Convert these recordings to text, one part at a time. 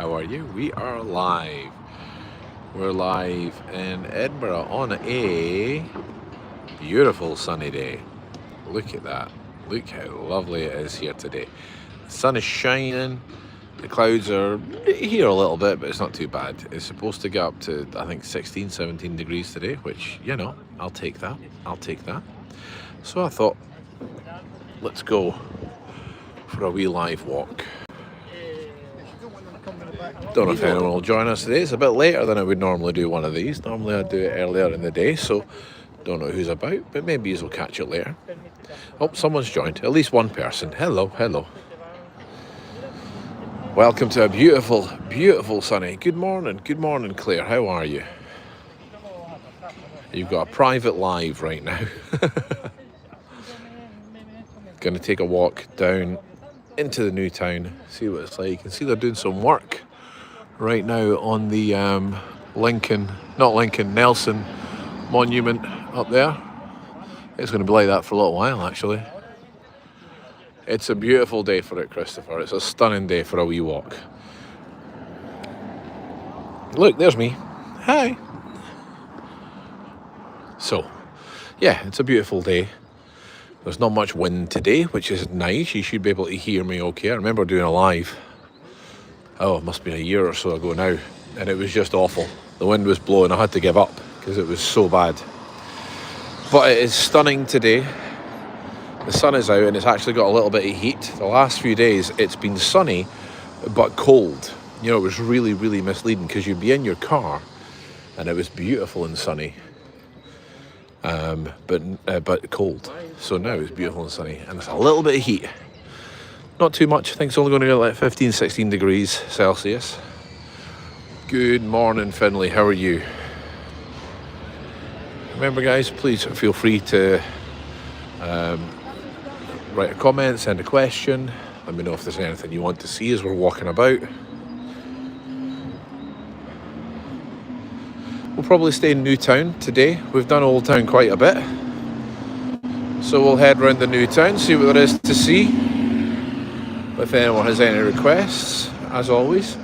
How are you? We are live. We're live in Edinburgh on a beautiful sunny day. Look at that. Look how lovely it is here today. The sun is shining. The clouds are here a little bit, but it's not too bad. It's supposed to get up to, I think, 16, 17 degrees today, which, I'll take that. I'll take that. So I thought, let's go for a wee live walk. Don't know if anyone will join us today. It's a bit later than I would normally do one of these. Normally I'd do it earlier in the day, so don't know who's about, but maybe you'll catch it later. Oh, someone's joined. At least one person. Hello, hello. Welcome to a beautiful, beautiful sunny. Good morning, Claire. How are you? You've got a private live right now. Going to take a walk down into the new town, see what it's like. You can see they're doing some work right now on the Nelson monument up there. It's going to be like that for a little while, actually. It's a beautiful day for it, Christopher. It's a stunning day for a wee walk. Look, there's me. Hi. So, yeah, it's a beautiful day. There's not much wind today, which is nice. You should be able to hear me okay. I remember doing a live. Oh, it must be a year or so ago now. And it was just awful. The wind was blowing. I had to give up because it was so bad. But it is stunning today. The sun is out and it's actually got a little bit of heat. The last few days it's been sunny but cold. You know, it was really, really misleading because you'd be in your car and it was beautiful and sunny. But cold. So now it's beautiful and sunny and it's a little bit of heat. Not too much. I think it's only going to get like 15, 16 degrees Celsius. Good morning, Finlay. How are you? Remember, guys, please feel free to write a comment, send a question. Let me know if there's anything you want to see as we're walking about. We'll probably stay in Newtown today. We've done Old Town quite a bit. So we'll head round the New Town, see what there is to see. If anyone has any requests, as always,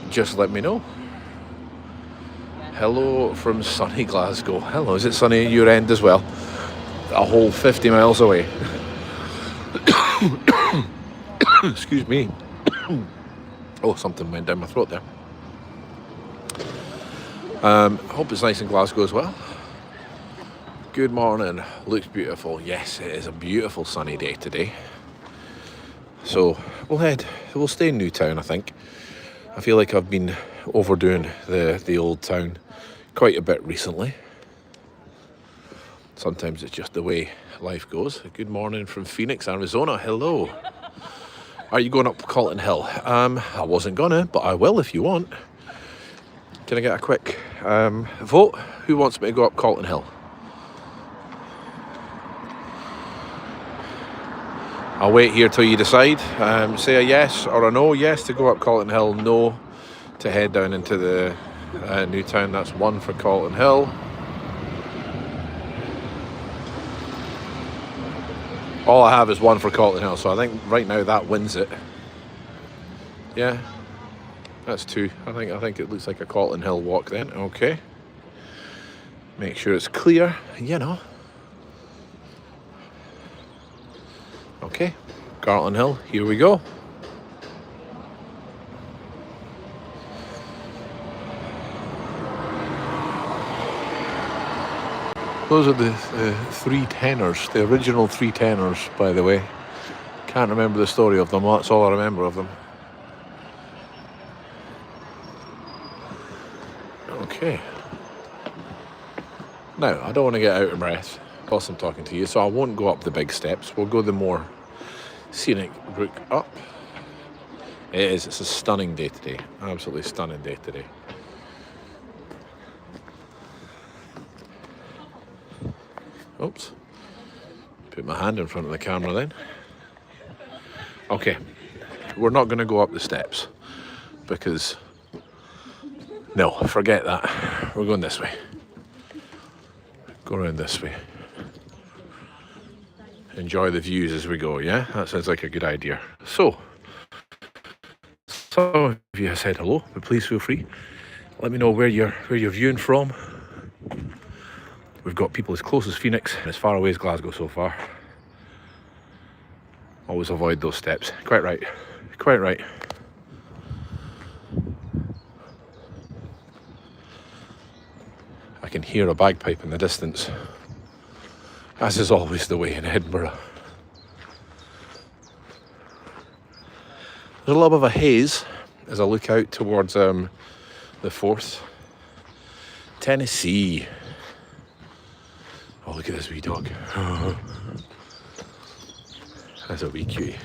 just let me know. Hello from sunny Glasgow. Hello, is it sunny at your end as well? A whole 50 miles away. Excuse me. Oh, something went down my throat there. I hope it's nice in Glasgow as well. Good morning. Looks beautiful. Yes, it is a beautiful sunny day today. So we'll stay in Newtown, I think. I feel like I've been overdoing the old town quite a bit recently. Sometimes it's just the way life goes. Good morning from Phoenix, Arizona. Hello. Are you going up Calton Hill? I wasn't gonna, but I will if you want. Can I get a quick vote? Who wants me to go up Calton Hill? I'll wait here till you decide. Say a yes or a no. Yes to go up Calton Hill. No to head down into the new town. That's one for Calton Hill. All I have is one for Calton Hill, so I think right now that wins it. Yeah, that's two. I think it looks like a Calton Hill walk then. Okay. Make sure it's clear. Okay, Calton Hill, here we go. Those are the three tenors, the original three tenors, by the way. Can't remember the story of them, that's all I remember of them. Okay. Now, I don't want to get out of breath whilst I'm talking to you, so I won't go up the big steps. We'll go the more scenic route up. It's a stunning day today. Absolutely stunning day today. Oops. Put my hand in front of the camera then. Okay. We're not going to go up the steps because, no, forget that. We're going this way. Go around this way. Enjoy the views as we go, yeah? That sounds like a good idea. So, Some of you have said hello, but please feel free. Let me know where you're viewing from. We've got people as close as Phoenix and as far away as Glasgow so far. Always avoid those steps. Quite right. Quite right. I can hear a bagpipe in the distance, as is always the way in Edinburgh. There's a little bit of a haze as I look out towards the Forth. Tennessee. Oh, look at this wee dog. That's a wee cutie.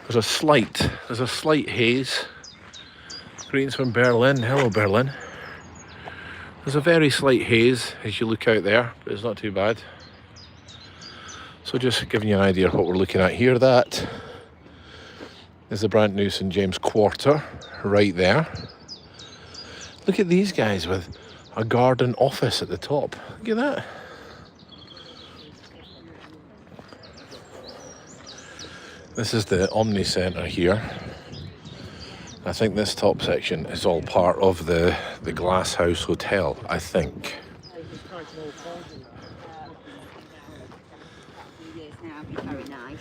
There's a slight haze. Greetings from Berlin. Hello, Berlin. There's a very slight haze as you look out there, but it's not too bad. So just giving you an idea of what we're looking at here. That is the brand new St James Quarter right there. Look at these guys with a garden office at the top. Look at that. This is the Omni Centre here. I think this top section is all part of the Glass House Hotel, I think. Very nice.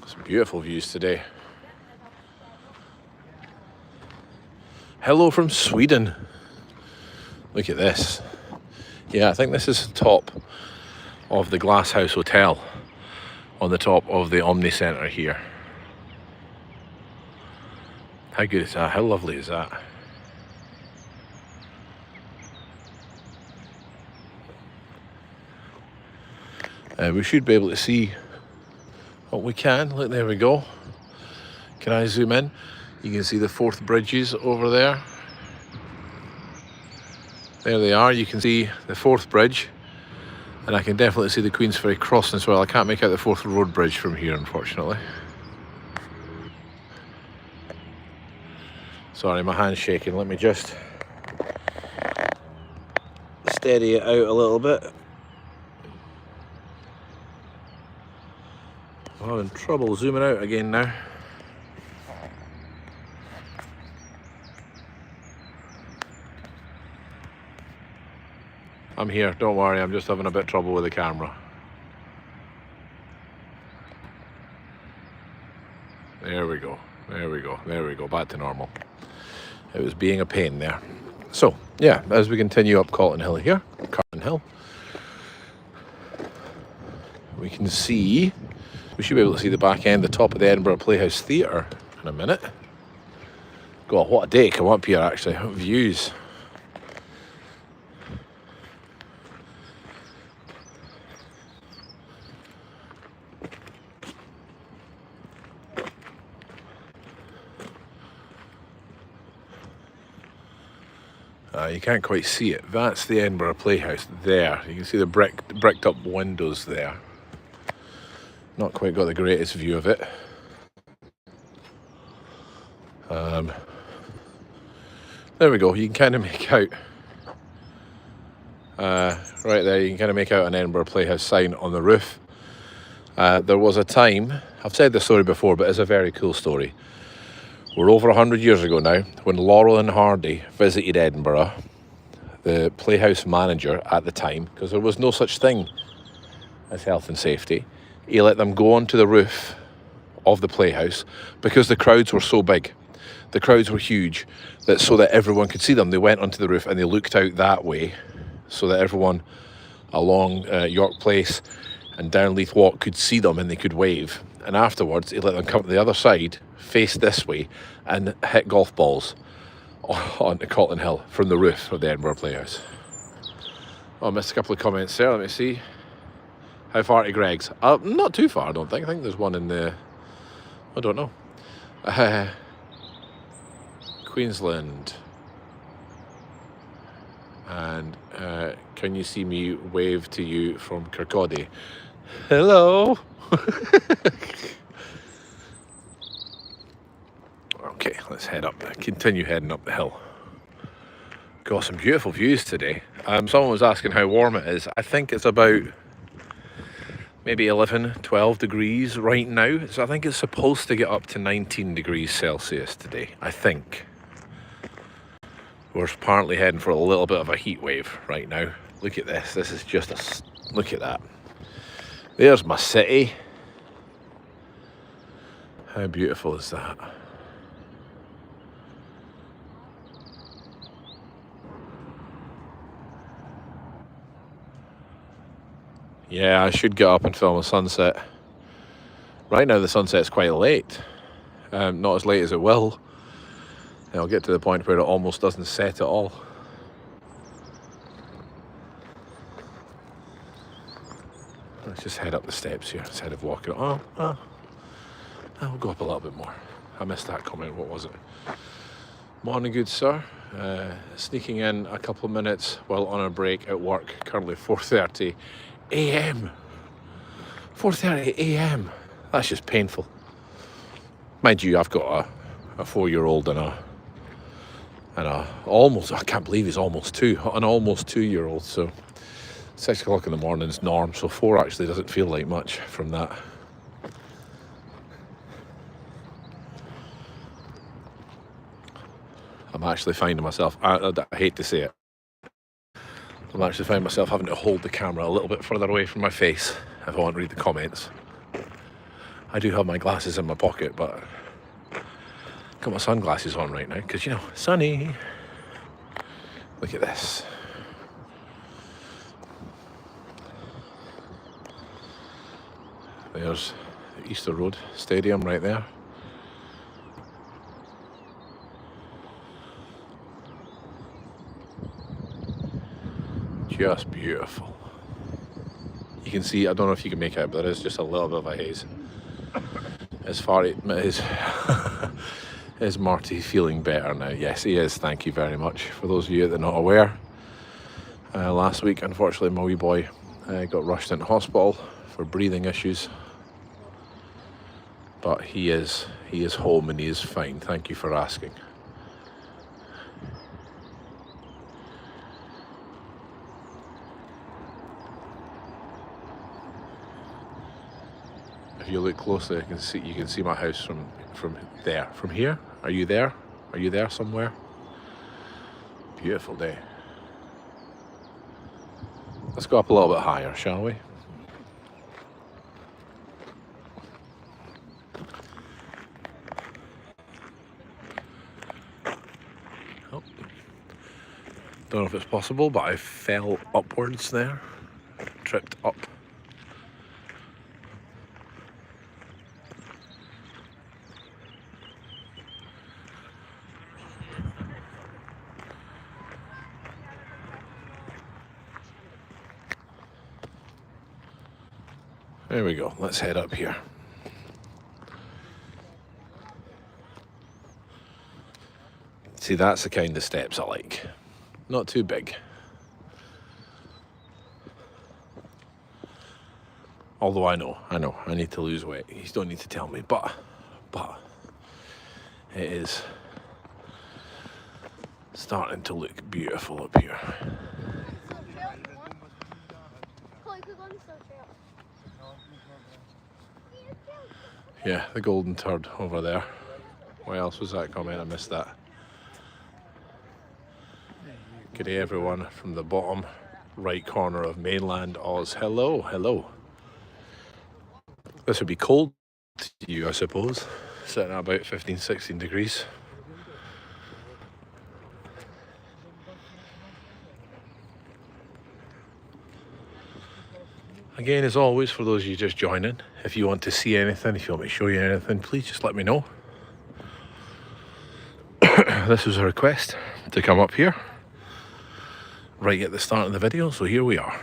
Some beautiful views today. Hello from Sweden. Look at this. Yeah, I think this is the top of the Glass House Hotel on the top of the Omni Centre here. How good is that? How lovely is that? We should be able to see what we can. Look, there we go. Can I zoom in? You can see the Forth bridges over there. There they are. You can see the Forth bridge. And I can definitely see the Queensferry crossing as well. I can't make out the Forth Road Bridge from here, unfortunately. Sorry, my hand's shaking. Let me just steady it out a little bit. I'm having trouble zooming out again now. I'm here, don't worry, I'm just having a bit of trouble with the camera. There we go, there we go, there we go, back to normal. It was being a pain there. So, yeah, as we continue up Calton Hill here, Calton Hill, we can see, we should be able to see the back end, the top of the Edinburgh Playhouse Theatre in a minute. God, what a day, come up here actually, what views. You can't quite see it. That's the Edinburgh Playhouse there. You can see the bricked up windows there. Not quite got the greatest view of it. There we go. You can kind of make out right there. You can kind of make out an Edinburgh Playhouse sign on the roof. There was a time, I've said this story before, but it's a very cool story. We're over 100 years ago now, when Laurel and Hardy visited Edinburgh, the Playhouse manager at the time, because there was no such thing as health and safety, he let them go onto the roof of the Playhouse because the crowds were so big. The crowds were huge, so that everyone could see them. They went onto the roof and they looked out that way so that everyone along York Place and down Leith Walk could see them and they could wave. And afterwards, he let them come to the other side, face this way, and hit golf balls onto Calton Hill from the roof of the Edinburgh Playhouse. Oh, I missed a couple of comments there. Let me see. How far to Greg's? Not too far, I don't think. I think there's one in the... I don't know. Queensland. And can you see me wave to you from Kirkcaldy? Hello! Okay, let's head up. Continue heading up the hill. Got some beautiful views today. Someone was asking how warm it is. I think it's about maybe 11, 12 degrees right now. So I think it's supposed to get up to 19 degrees Celsius today, I think. We're partly heading for a little bit of a heat wave right now. Look at this. This is just a... Look at that. There's my city. How beautiful is that? Yeah, I should get up and film a sunset. Right now the sunset's quite late. Not as late as it will. It'll get to the point where it almost doesn't set at all. Let's just head up the steps here instead of walking. I'll go up a little bit more. I missed that comment. What was it? Morning, good sir. Sneaking in a couple of minutes while on a break at work. Currently 4:30 a.m. 4:30 a.m. That's just painful. Mind you, I've got a 4-year-old and a almost, I can't believe he's almost 2, an almost 2-year-old. So 6 o'clock in the morning is norm. So 4 actually doesn't feel like much from that. I'm actually finding myself, I hate to say it, I'm actually finding myself having to hold the camera a little bit further away from my face if I want to read the comments. I do have my glasses in my pocket, but I've got my sunglasses on right now because, you know, sunny. Look at this. There's the Easter Road Stadium right there. Just beautiful. You can see, I don't know if you can make out, but there is just a little bit of a haze. As far is Marty feeling better now? Yes, he is. Thank you very much. For those of you that are not aware, last week, unfortunately, my wee boy got rushed into hospital for breathing issues. But he is home and he is fine. Thank you for asking. If you look closely, you can see my house from there. From here? Are you there? Are you there somewhere? Beautiful day. Let's go up a little bit higher, shall we? Oh. Don't know if it's possible, but I fell upwards there. Tripped up. There we go. Let's head up here. See, that's the kind of steps I like. Not too big. Although I know, I need to lose weight. You don't need to tell me, but it is starting to look beautiful up here. Yeah, the golden turd over there. Why else was that comment? I missed that. Good day everyone from the bottom right corner of mainland Oz. Hello, hello. This would be cold to you, I suppose. Sitting at about 15, 16 degrees. Again, as always, for those of you just joining, if you want to see anything, if you want me to show you anything, please just let me know. This was a request to come up here right at the start of the video, so here we are.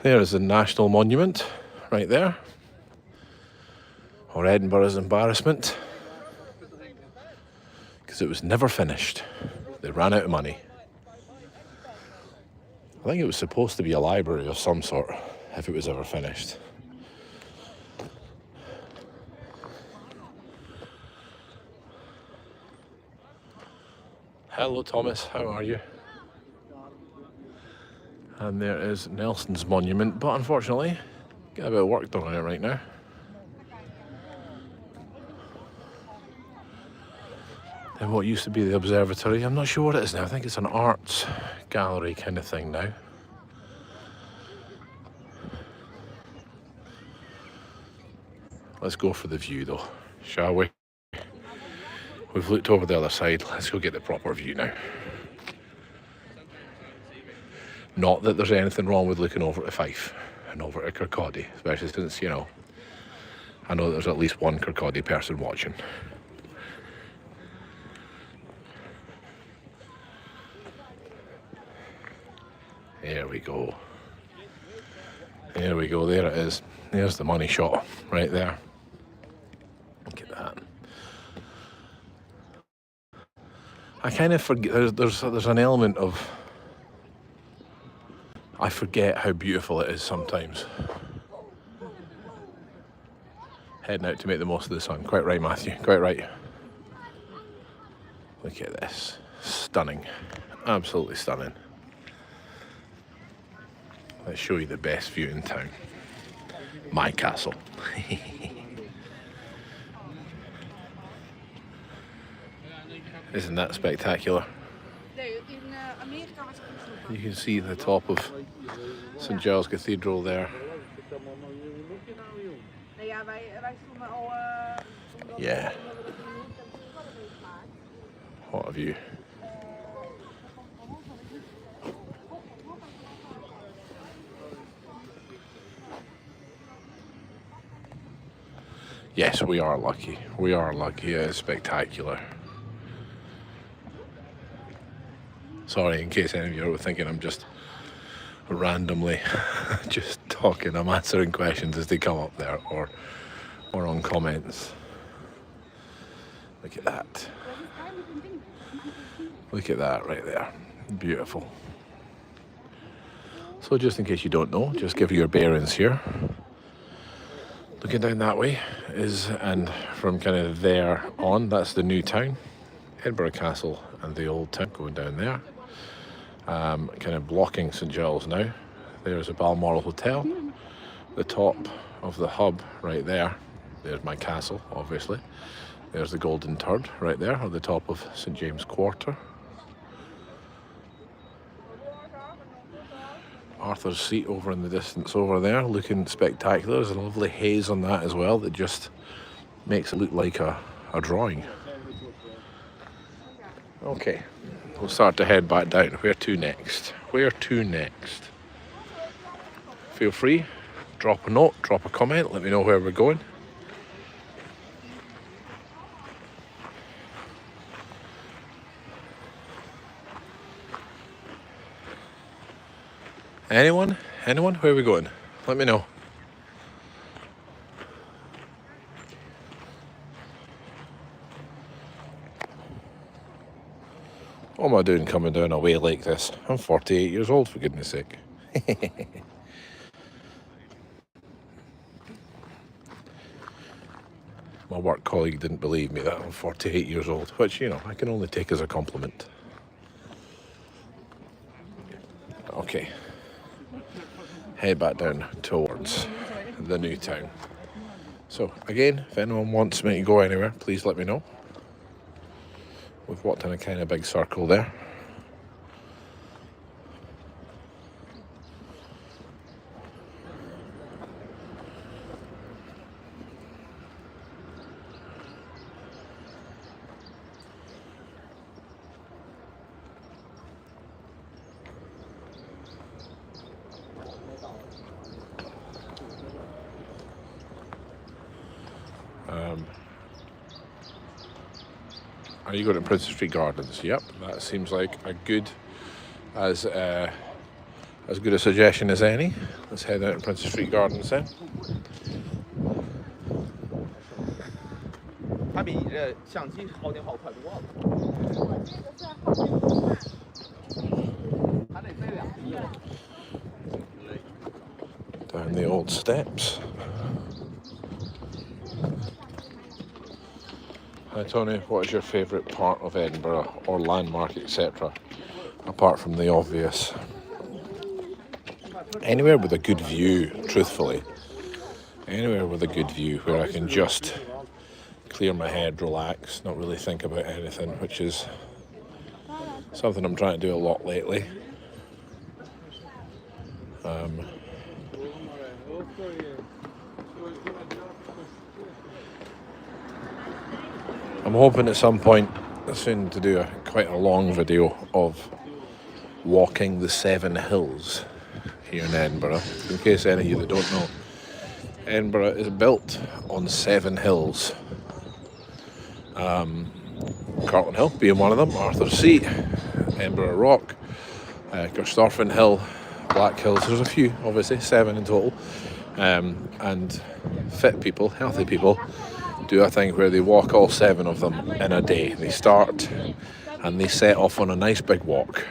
There is the National Monument, right there. Or Edinburgh's embarrassment. Because it was never finished. They ran out of money. I think it was supposed to be a library of some sort, if it was ever finished. Hello Thomas, how are you? And there is Nelson's monument, but unfortunately, got a bit of work done on it right now. And what used to be the observatory, I'm not sure what it is now. I think it's an arts gallery kind of thing now. Let's go for the view though, shall we? We've looked over the other side, let's go get the proper view now. Not that there's anything wrong with looking over to Fife and over to Kirkcaldy, especially since, you know, I know there's at least one Kirkcaldy person watching. There we go. There we go, there it is. There's the money shot right there. Look at that. I kind of forget, there's an element of, I forget how beautiful it is sometimes. Heading out to make the most of the sun. Quite right, Matthew, quite right. Look at this. Stunning. Absolutely stunning. Let's show you the best view in town. My castle. Isn't that spectacular? You can see the top of St Giles Cathedral there. Yeah. What a view. Yes, we are lucky. We are lucky. It is spectacular. Sorry, in case any of you are thinking I'm just randomly just talking. I'm answering questions as they come up there or on comments. Look at that. Look at that right there. Beautiful. So just in case you don't know, just give you your bearings here. Looking down that way is, and from kind of there on, that's the new town. Edinburgh Castle and the old town going down there. Kind of blocking St Giles now. There's a Balmoral Hotel. The top of the hub right there. There's my castle, obviously. There's the Golden Turd right there at the top of St James Quarter. Arthur's Seat over in the distance over there, looking spectacular. There's a lovely haze on that as well that just makes it look like a drawing. Okay, we'll start to head back down. Where to next? Where to next? Feel free, drop a note, drop a comment, let me know where we're going. Anyone? Anyone? Where are we going? Let me know. What am I doing coming down a way like this? I'm 48 years old, for goodness sake. My work colleague didn't believe me that I'm 48 years old, which, you know, I can only take as a compliment. Okay. Head back down towards the new town. So again, if anyone wants me to go anywhere, please let me know. We've walked in a kind of big circle there. Are you going to Princess Street Gardens? Yep, that seems like a good as good a suggestion as any. Let's head out to Princess Street Gardens then. 它比你这相机耗电耗快多了。它 Down the old steps. Hi Tony, what is your favourite part of Edinburgh or landmark, etc.? Apart from the obvious. Anywhere with a good view, truthfully. Anywhere with a good view where I can just clear my head, relax, not really think about anything, which is something I'm trying to do a lot lately. I'm hoping at some point soon to do quite a long video of walking the 7 hills here in Edinburgh. In case any of you that don't know, Edinburgh is built on 7 hills. Calton Hill being one of them, Arthur's Seat, Edinburgh Rock, Gerstorfen Hill, Black Hills. There's a few, obviously, 7 in total. And fit people, healthy people, do a thing where they walk all 7 of them in a day. They start and they set off on a nice big walk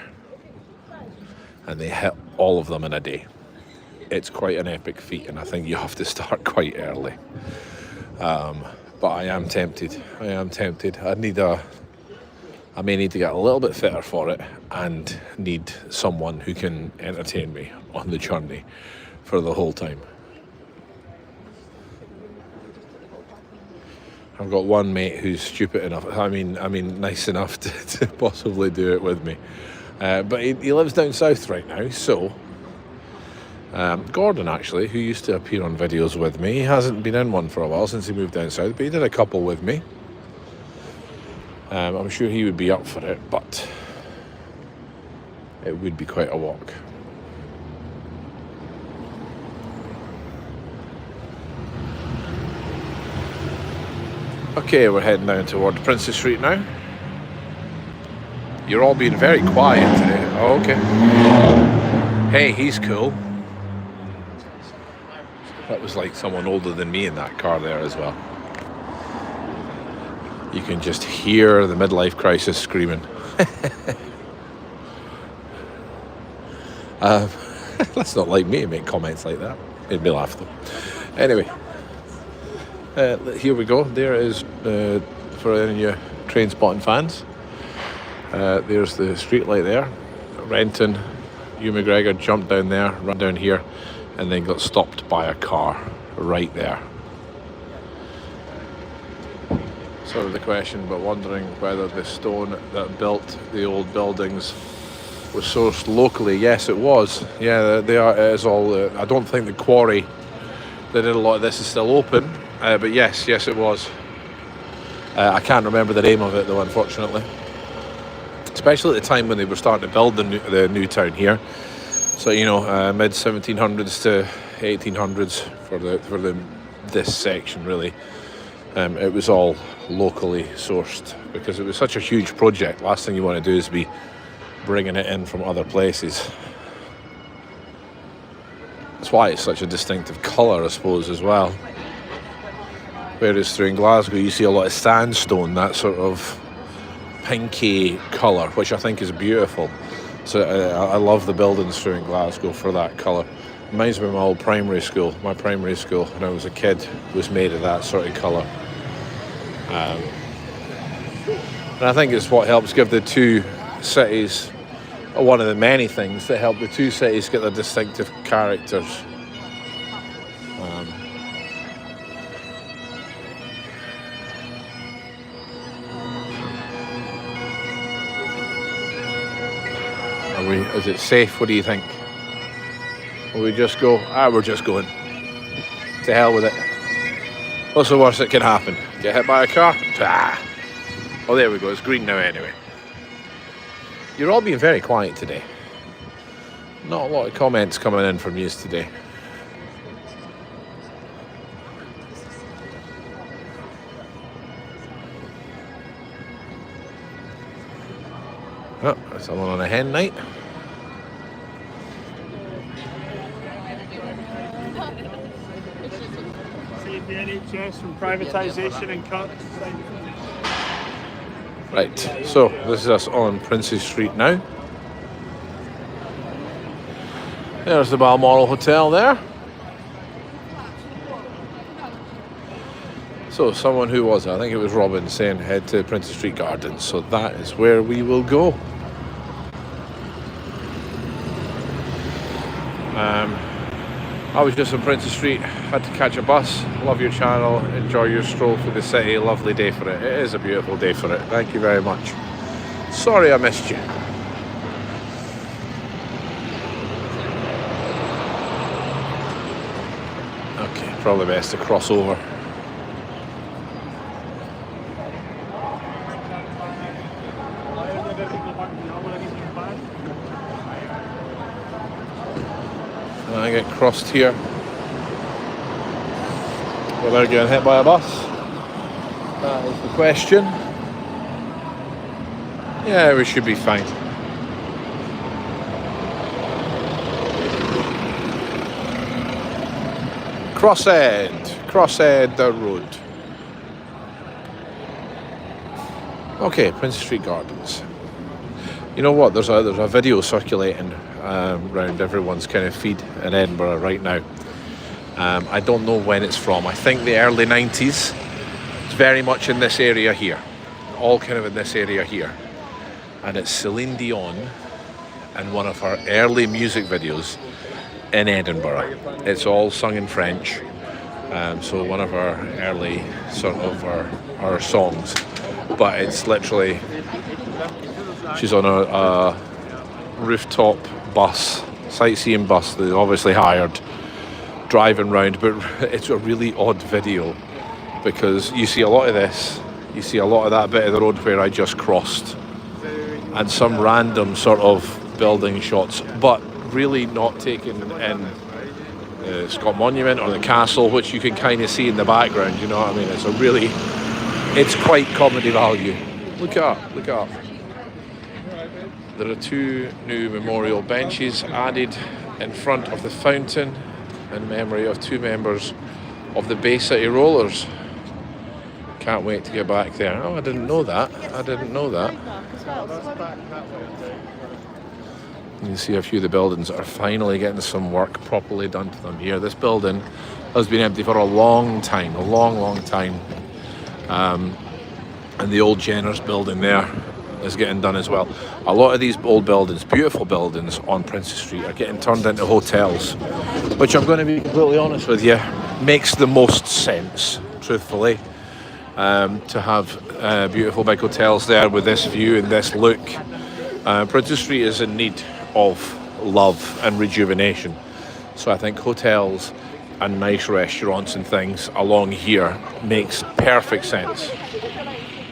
and they hit all of them in a day. It's quite an epic feat, and I think you have to start quite early. But I am tempted. I may need to get a little bit fitter for it and need someone who can entertain me on the journey for the whole time. I've got one mate who's stupid enough, nice enough to possibly do it with me. But he lives down south right now, so Gordon, actually, who used to appear on videos with me, he hasn't been in one for a while since he moved down south, but he did a couple with me. I'm sure he would be up for it, but it would be quite a walk. Okay, we're heading down toward Princess Street now. You're all being very quiet today. Oh, okay. Hey, he's cool. That was like someone older than me in that car there as well. You can just hear the midlife crisis screaming. That's not like me to make comments like that. Made me laugh though. Anyway, here we go. There is, for any of you train spotting fans, there's the street light there. Renton, Hugh McGregor jumped down there, ran down here, and then got stopped by a car right there. Sort of the question, but wondering whether the stone that built the old buildings was sourced locally. Yes, it was. Yeah, they are. It is all. I don't think the quarry that did a lot of this is still open, but yes, it was. I can't remember the name of it though, unfortunately. Especially at the time when they were starting to build the new town here. So mid 1700s to 1800s for this section really. It was all locally sourced because it was such a huge project. Last thing you want to do is be bringing it in from other places. That's why it's such a distinctive colour, I suppose, as well. Whereas through in Glasgow you see a lot of sandstone, that sort of pinky colour, which I think is beautiful. So I love the buildings through in Glasgow for that colour. Reminds me of my old primary school. My primary school when I was a kid was made of that sort of colour. And I think it's what helps give the two cities, one of the many things that help the two cities get their distinctive characters. Is it safe? What do you think? Will we just go? We're just going. To hell with it. What's the worst that can happen? Get hit by a car? Oh, there we go. It's green now anyway. You're all being very quiet today. Not a lot of comments coming in from you today. Oh, someone on a hen night. Save the NHS from privatisation and cuts. Right, so this is us on Princess Street now. There's the Balmoral Hotel there. So someone who was it? I think it was Robin saying head to Princess Street Gardens. So that is where we will go. I was just on Princess Street, had to catch a bus. Love your channel, enjoy your stroll through the city. Lovely day for it. It is a beautiful day for it. Thank you very much. Sorry I missed you. Okay, probably best to cross over. And I get crossed here without getting hit by a bus. That is the question. Yeah, we should be fine. Crosshead the road. Okay, Princess Street Gardens. You know what? There's a video circulating around everyone's kind of feed in Edinburgh right now. I don't know when it's from. I think the early 90s. It's very much in this area here. All kind of in this area here. And it's Celine Dion and one of her early music videos in Edinburgh. It's all sung in French. So one of her early sort of her songs. But it's literally, she's on a rooftop bus, sightseeing bus that they obviously hired, driving round. But it's a really odd video because you see a lot of this, you see a lot of that bit of the road where I just crossed, and some random sort of building shots, but really not taken in the Scott Monument or the castle, which you can kind of see in the background. You know what I mean? It's quite comedy value. Look up. There are 2 new memorial benches added in front of the fountain in memory of 2 members of the Bay City Rollers. Can't wait to get back there. Oh, I didn't know that. You can see a few of the buildings are finally getting some work properly done to them here. This building has been empty for a long time, a long time. And the old Jenner's building there is getting done as well. A lot of these old buildings, beautiful buildings on Princess Street, are getting turned into hotels, which I'm going to be completely honest with you, makes the most sense, truthfully, to have beautiful big hotels there with this view and this look. Princess Street is in need of love and rejuvenation, so I think hotels and nice restaurants and things along here makes perfect sense.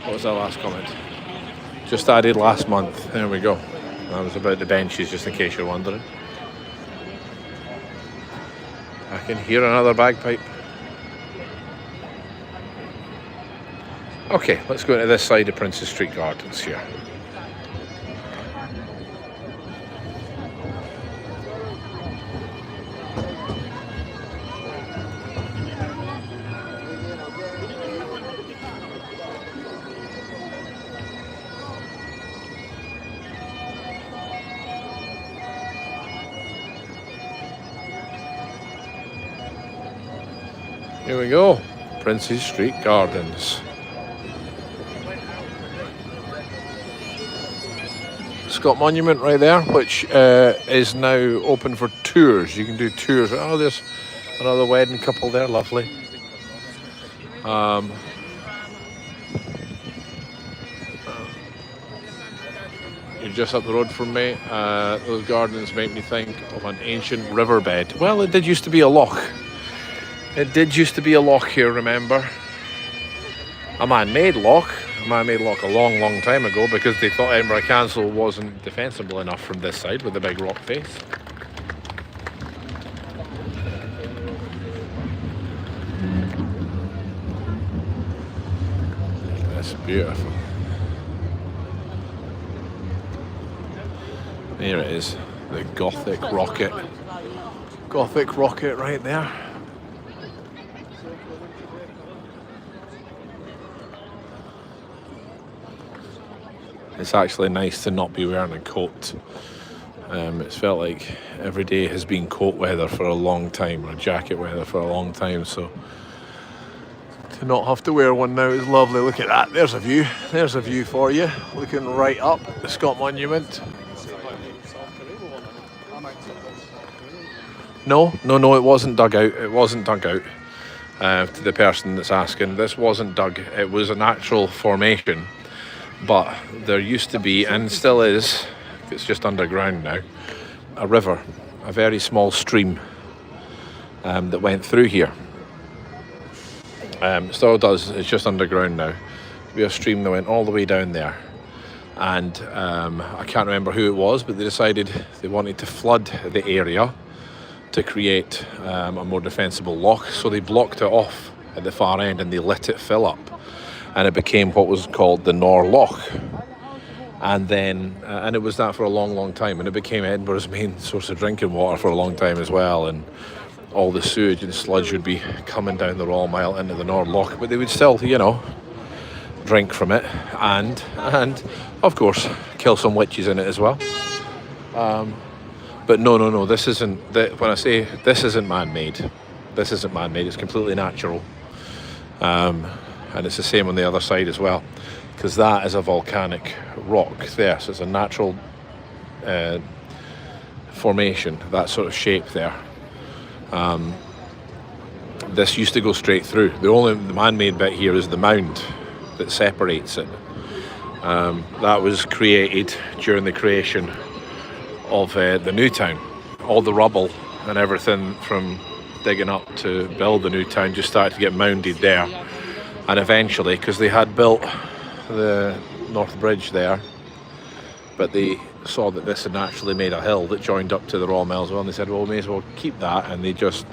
What was that last comment? Just added last month. There we go. That was about the benches, just in case you're wondering. I can hear another bagpipe. Okay, let's go to this side of Princess Street Gardens here. Here we go, Princess Street Gardens. Scott Monument right there, which is now open for tours. You can do tours. Oh, there's another wedding couple there, lovely. You're just up the road from me. Those gardens make me think of an ancient riverbed. Well, it did used to be a loch. It did used to be a loch here, remember? A man-made loch. A man-made loch a long time ago because they thought Edinburgh Castle wasn't defensible enough from this side with the big rock face. That's beautiful. There it is, the Gothic rocket. Gothic rocket right there. It's actually nice to not be wearing a coat It's felt like every day has been coat weather for a long time, or jacket weather for a long time, so to not have to wear one now is lovely. Look at that, there's a view. There's a view for you, looking right up the Scott Monument. No, it wasn't dug out. It wasn't dug out. To the person that's asking, this wasn't dug. It was a natural formation, but there used to be, and still is, it's just underground now, a river, a very small stream that went through here. Still does. It's just underground now. We have a stream that went all the way down there, and I can't remember who it was, but they decided they wanted to flood the area to create a more defensible loch, so they blocked it off at the far end and they let it fill up, and it became what was called the Nor Loch. And then and it was that for a long time, and it became Edinburgh's main source of drinking water for a long time as well, and all the sewage and sludge would be coming down the Royal Mile into the Nor Loch, but they would still, drink from it, and of course kill some witches in it as well. But no, this isn't, when I say this isn't man-made, it's completely natural. And it's the same on the other side as well, because that is a volcanic rock there, so it's a natural formation, that sort of shape there. This used to go straight through. The man-made bit here is the mound that separates it. That was created during the creation of the new town. All the rubble and everything from digging up to build the new town just started to get mounded there, and eventually, because they had built the North Bridge there, but they saw that this had naturally made a hill that joined up to the Royal Mile as well, and they said, well, we may as well keep that, and they just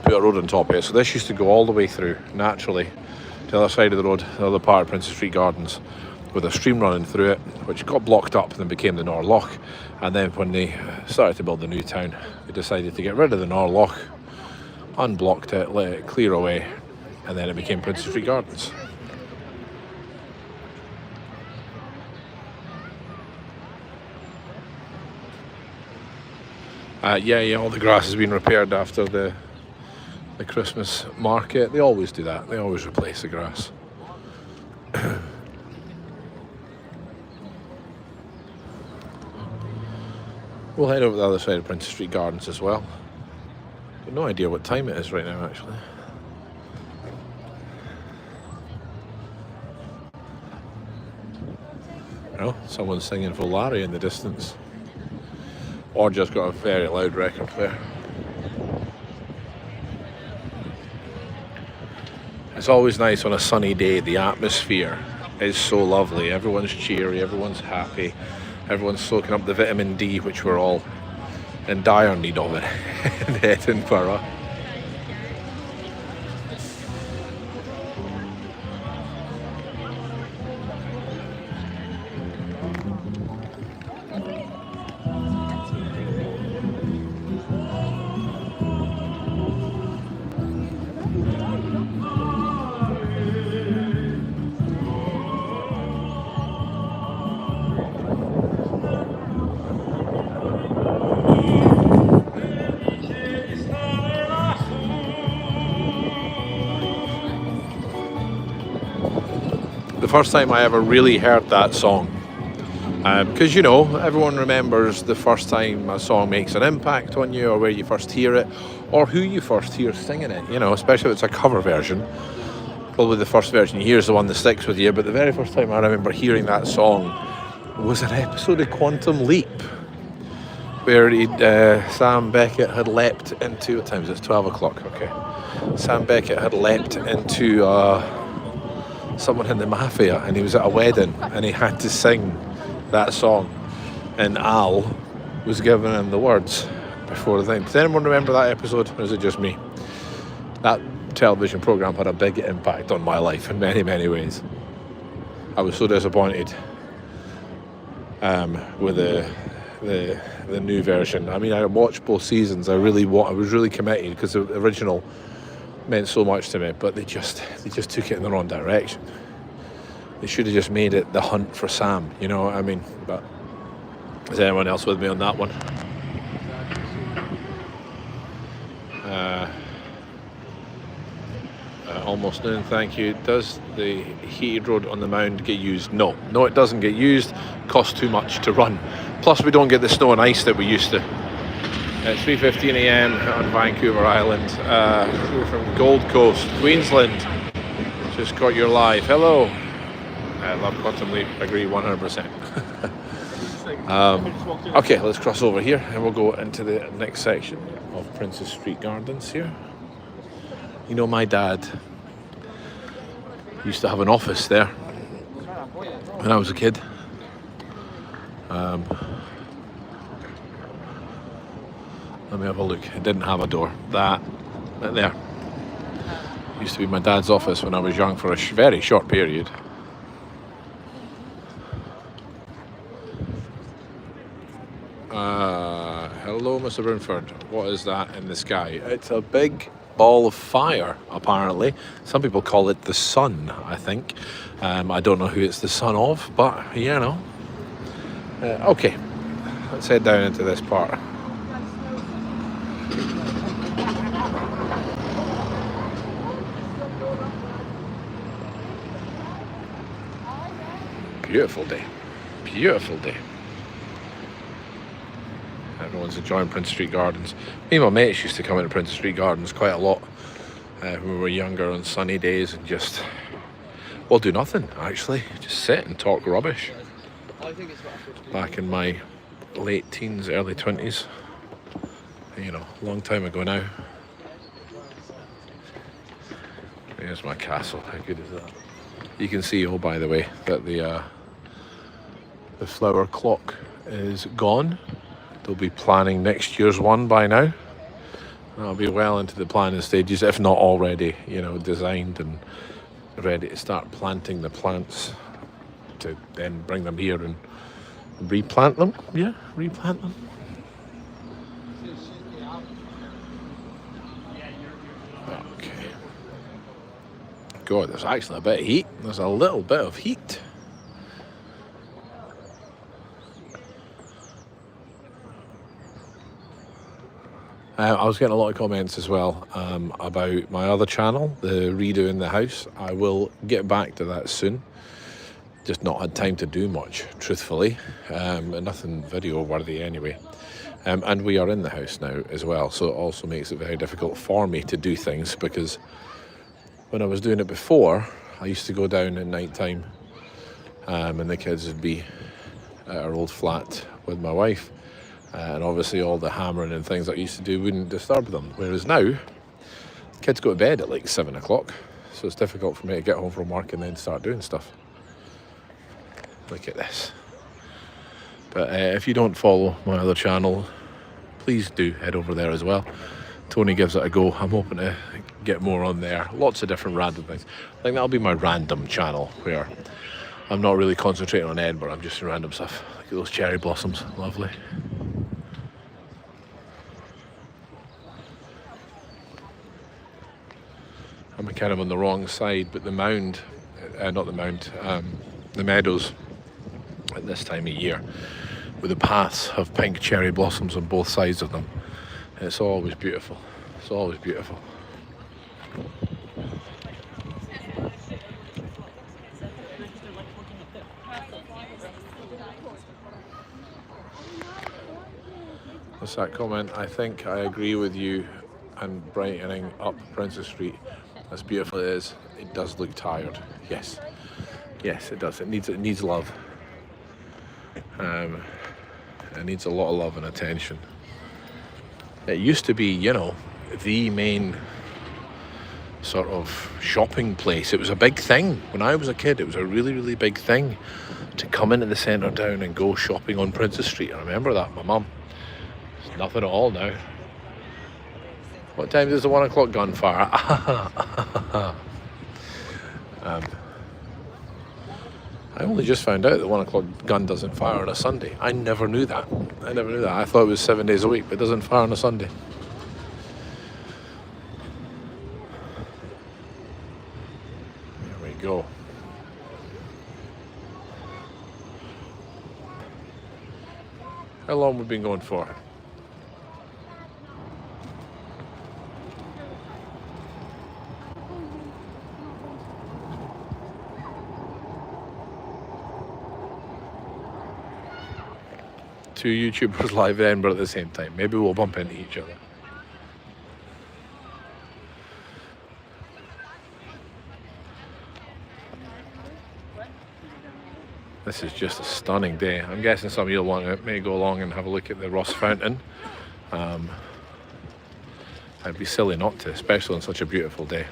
put a road on top of it. So this used to go all the way through naturally to the other side of the road, the other part of Princess Street Gardens, with a stream running through it, which got blocked up and then became the Nor Loch. And then when they started to build the new town, they decided to get rid of the Nor Loch, unblocked it, let it clear away, and then it became Princess Street Gardens. Yeah, all the grass has been repaired after the Christmas market. They always do that. They always replace the grass. We'll head over to the other side of Princess Street Gardens as well. Got no idea what time it is right now, actually. Oh, someone's singing for Larry in the distance. Or just got a very loud record player. It's always nice on a sunny day. The atmosphere is so lovely. Everyone's cheery, everyone's happy. Everyone's soaking up the vitamin D, which we're all in dire need of it in Edinburgh. The first time I ever really heard that song, because everyone remembers the first time a song makes an impact on you, or where you first hear it, or who you first hear singing it, especially if it's a cover version. Probably the first version you hear is the one that sticks with you, but the very first time I remember hearing that song was an episode of Quantum Leap, where Sam Beckett had leapt into, what time is it? It's 12 o'clock, okay. Sam Beckett had leapt into someone in the mafia, and he was at a wedding and he had to sing that song, and Al was giving him the words before the thing. Does anyone remember that episode, or is it just me? That television programme had a big impact on my life in many, many ways. I was so disappointed with the new version. I mean, I watched both seasons. I was really committed because the original meant so much to me, but they just took it in the wrong direction. They should have just made it the hunt for Sam, but Is anyone else with me on that one? Almost noon, thank you. Does the heated road on the mound get used? No, it doesn't get used. Costs too much to run. Plus, we don't get the snow and ice that we used to. At 3:15 a.m. on Vancouver Island. We're from Gold Coast, Queensland. Just got your live. Hello. I love Quantum Leap. Agree 100%. Okay, let's cross over here and we'll go into the next section of Princess Street Gardens here. You know, my dad used to have an office there when I was a kid. Let me have a look. It didn't have a door. That there used to be my dad's office when I was young for a very short period. Hello, Mr. Broonford. What is that in the sky? It's a big ball of fire, apparently. Some people call it the sun, I think. I don't know who it's the son of, but you know. Okay, let's head down into this part. Beautiful day. Beautiful day. Everyone's enjoying Princess Street Gardens. Me and my mates used to come into Princess Street Gardens quite a lot when we were younger on sunny days and just, well, do nothing actually. Just sit and talk rubbish. Back in my late teens, early 20s. You know, a long time ago now. There's my castle. How good is that? You can see, oh, by the way, that the flower clock is gone. They'll be planning next year's one by now. That'll be well into the planning stages, if not already, you know, designed and ready to start planting the plants to then bring them here and replant them. Yeah, replant them. Okay. God, there's actually a bit of heat. There's a little bit of heat. I was getting a lot of comments as well about my other channel, the redoing the house. I will get back to that soon. Just not had time to do much, truthfully. Nothing video worthy anyway. And we are in the house now as well, so it also makes it very difficult for me to do things, because when I was doing it before, I used to go down at night time and the kids would be at our old flat with my wife. And obviously all the hammering and things that I used to do wouldn't disturb them. Whereas now, kids go to bed at like 7 o'clock. So it's difficult for me to get home from work and then start doing stuff. Look at this. But if you don't follow my other channel, please do head over there as well. Tony gives it a go. I'm hoping to get more on there. Lots of different random things. I think that'll be my random channel, where I'm not really concentrating on Edinburgh. I'm just doing random stuff. Look at those cherry blossoms. Lovely. I'm kind of on the wrong side, but the mound, not the mound, the meadows at this time of year, with the paths have pink cherry blossoms on both sides of them. And it's always beautiful. It's always beautiful. What's that comment? I think I agree with you, and brightening up Princess Street. As beautiful as it is, it does look tired. Yes, yes, it does. It needs love. It needs a lot of love and attention. It used to be, you know, the main sort of shopping place. It was a big thing when I was a kid. It was a really, really big thing to come into the centre town and go shopping on Princess Street. I remember that. My mum. It's nothing at all now. What time does the 1 o'clock gun fire? I only just found out that 1 o'clock gun doesn't fire on a Sunday. I never knew that. I thought it was 7 days a week, but it doesn't fire on a Sunday. There we go. How long we've been going for? Two YouTubers live in Edinburgh at the same time. Maybe we'll bump into each other. This is just a stunning day. I'm guessing some of you will may go along and have a look at the Ross Fountain. I'd be silly not to, especially on such a beautiful day.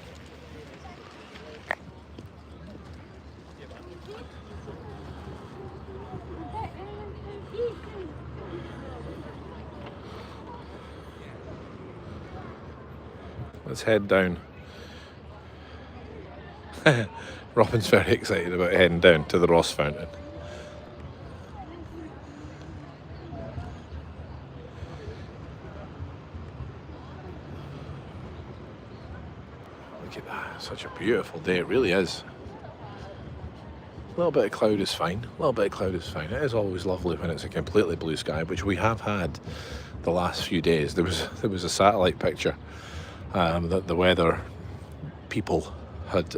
Let's head down. Robin's very excited about heading down to the Ross Fountain. Look at that, such a beautiful day, it really is. A little bit of cloud is fine, a little bit of cloud is fine. It is always lovely when it's a completely blue sky, which we have had the last few days. There was a satellite picture that the weather people had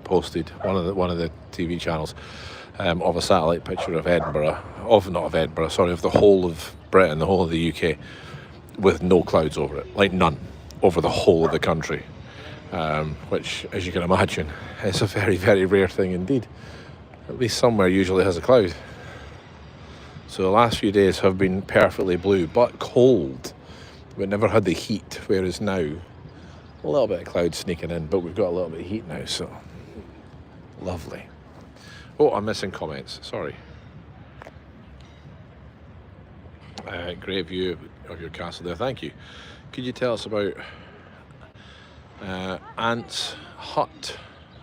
posted, one of the TV channels, of a satellite picture of Edinburgh, of the whole of Britain, the whole of the UK, with no clouds over it, like none, over the whole of the country, which, as you can imagine, is a very, very rare thing indeed. At least somewhere usually has a cloud. So the last few days have been perfectly blue, but cold. We never had the heat, whereas now, a little bit of cloud sneaking in, but we've got a little bit of heat now, so lovely. Oh, I'm missing comments, sorry. Great view of your castle there, thank you. Could you tell us about Ant's hut?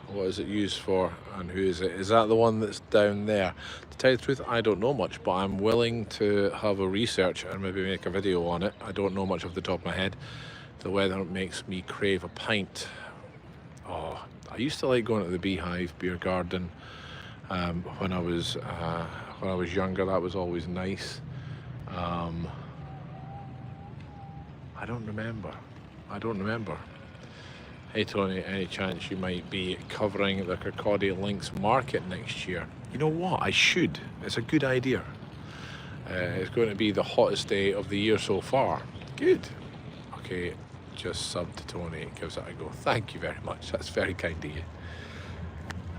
What is it used for and who is it? Is that the one that's down there? To tell you the truth, I don't know much, but I'm willing to have a research and maybe make a video on it. I don't know much off the top of my head. The weather makes me crave a pint. Oh, I used to like going to the Beehive Beer Garden when I was younger. That was always nice. I don't remember. Hey Tony, any chance you might be covering the Kirkcaldy Links Market next year? You know what? I should. It's a good idea. It's going to be the hottest day of the year so far. Good. Okay. Just sub to Tony, gives it a go. Thank you very much, that's very kind of you.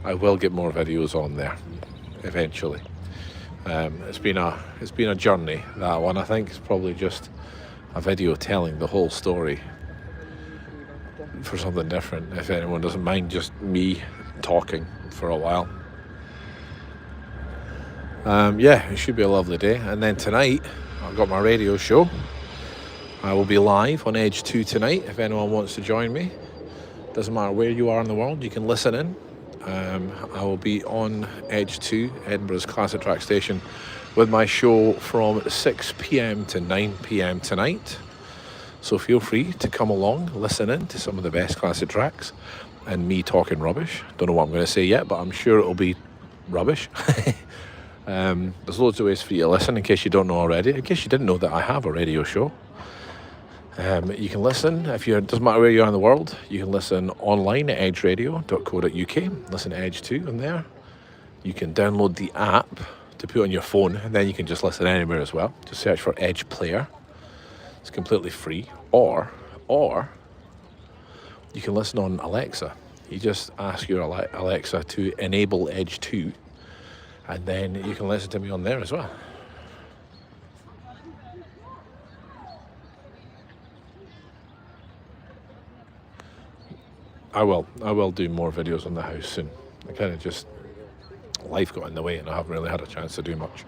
I will get more videos on there eventually. It's been a journey, that one. I think it's probably just a video telling the whole story for something different, if anyone doesn't mind just me talking for a while. Yeah, it should be a lovely day. And then tonight I've got my radio show. I will be live on Edge 2 tonight if anyone wants to join me. Doesn't matter where you are in the world, you can listen in. I will be on Edge 2, Edinburgh's classic track station, with my show from 6 p.m. to 9 p.m. tonight. So feel free to come along, listen in to some of the best classic tracks and me talking rubbish. Don't know what I'm going to say yet, but I'm sure it'll be rubbish. There's loads of ways for you to listen in case you don't know already. In case you didn't know that I have a radio show. You can listen, it doesn't matter where you are in the world, you can listen online at edgeradio.co.uk, listen to Edge 2 on there. You can download the app to put on your phone, and then you can just listen anywhere as well. Just search for Edge Player. It's completely free. Or you can listen on Alexa. You just ask your Alexa to enable Edge 2, and then you can listen to me on there as well. I will do more videos on the house soon. I kind of just, life got in the way and I haven't really had a chance to do much.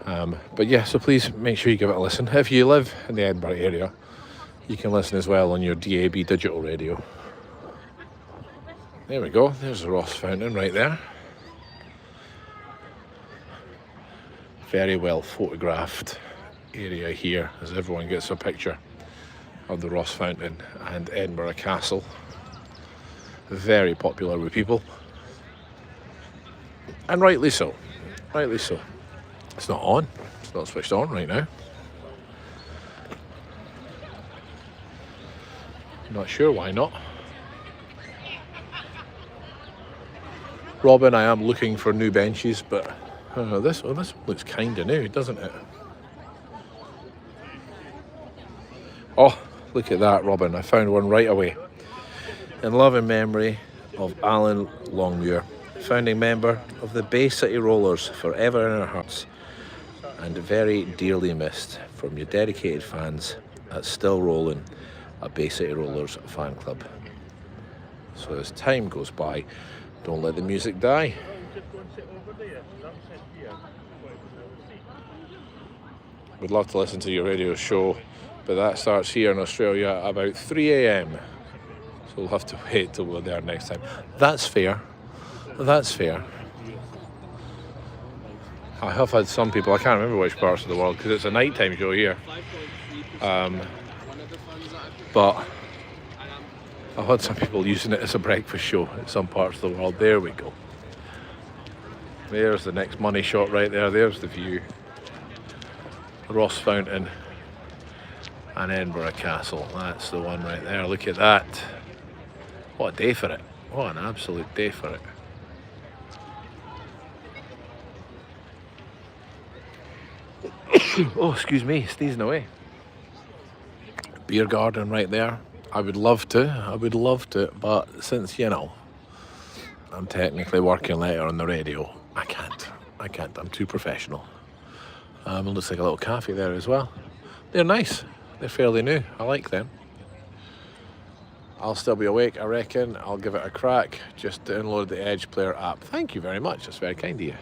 But yeah, so please make sure you give it a listen. If you live in the Edinburgh area, you can listen as well on your DAB digital radio. There we go, there's the Ross Fountain right there. Very well photographed area here as everyone gets a picture of the Ross Fountain and Edinburgh Castle. Very popular with people, and rightly so. It's not on. It's not switched on right now. Not sure why not. Robin, I am looking for new benches, but this looks kind of new, doesn't it? Oh, look at that, Robin. I found one right away. In loving memory of Alan Longmuir, founding member of the Bay City Rollers, forever in our hearts, and very dearly missed from your dedicated fans at Still Rolling, a Bay City Rollers fan club. So as time goes by, don't let the music die. Would love to listen to your radio show, but that starts here in Australia at about 3 a.m. So we'll have to wait till we're there next time. That's fair. That's fair. I have had some people, I can't remember which parts of the world, because it's a nighttime show here. But I've had some people using it as a breakfast show in some parts of the world. There we go. There's the next money shot right there. There's the view. Ross Fountain and Edinburgh Castle. That's the one right there. Look at that. What a day for it. What an absolute day for it. Oh, excuse me, sneezing away. Beer garden right there. I would love to, but since, you know, I'm technically working later on the radio, I can't, I'm too professional. It looks like a little cafe there as well. They're nice, they're fairly new, I like them. I'll still be awake, I reckon. I'll give it a crack. Just download the Edge Player app. Thank you very much, that's very kind of you.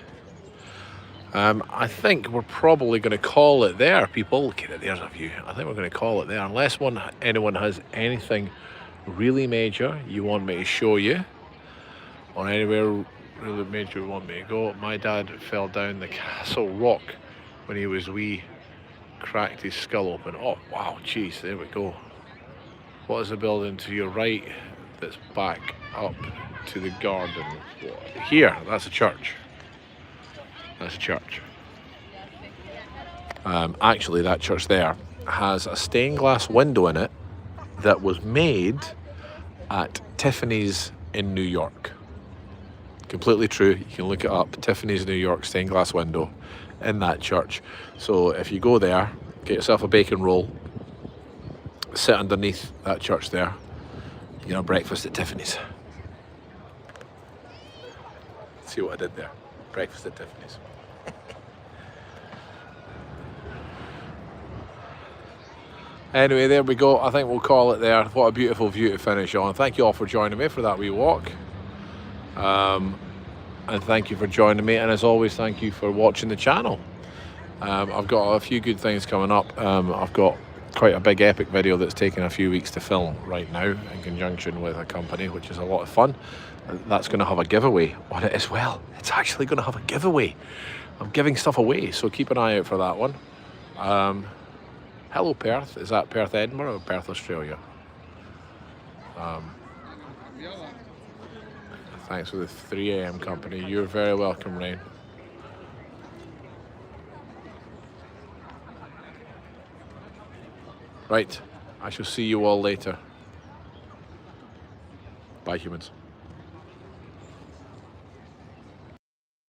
I think we're probably going to call it there, people. Look at it, there's a view. I think we're going to call it there, unless anyone has anything really major you want me to show you, or anywhere really major you want me to go. My dad fell down the castle rock when he was wee, cracked his skull open. Oh, wow, jeez, there we go. What is the building to your right that's back up to the garden? Here, that's a church. That's a church. Actually, that church there has a stained glass window in it that was made at Tiffany's in New York. Completely true. You can look it up. Tiffany's New York stained glass window in that church. So if you go there, get yourself a bacon roll, sit underneath that church there, you know, breakfast at Tiffany's. See what I did there? Breakfast at Tiffany's. Anyway, there we go. I think we'll call it there. What a beautiful view to finish on. Thank you all for joining me for that wee walk. And thank you for joining me. And as always, thank you for watching the channel. I've got a few good things coming up. I've got quite a big epic video that's taken a few weeks to film right now in conjunction with a company, which is a lot of fun. That's going to have a giveaway on it as well. It's actually going to have a giveaway. I'm giving stuff away, so keep an eye out for that one. Hello Perth, is that Perth, Edinburgh or Perth, Australia? Thanks for the 3 a.m. company. You're very welcome, Rain. Right, I shall see you all later. Bye, humans.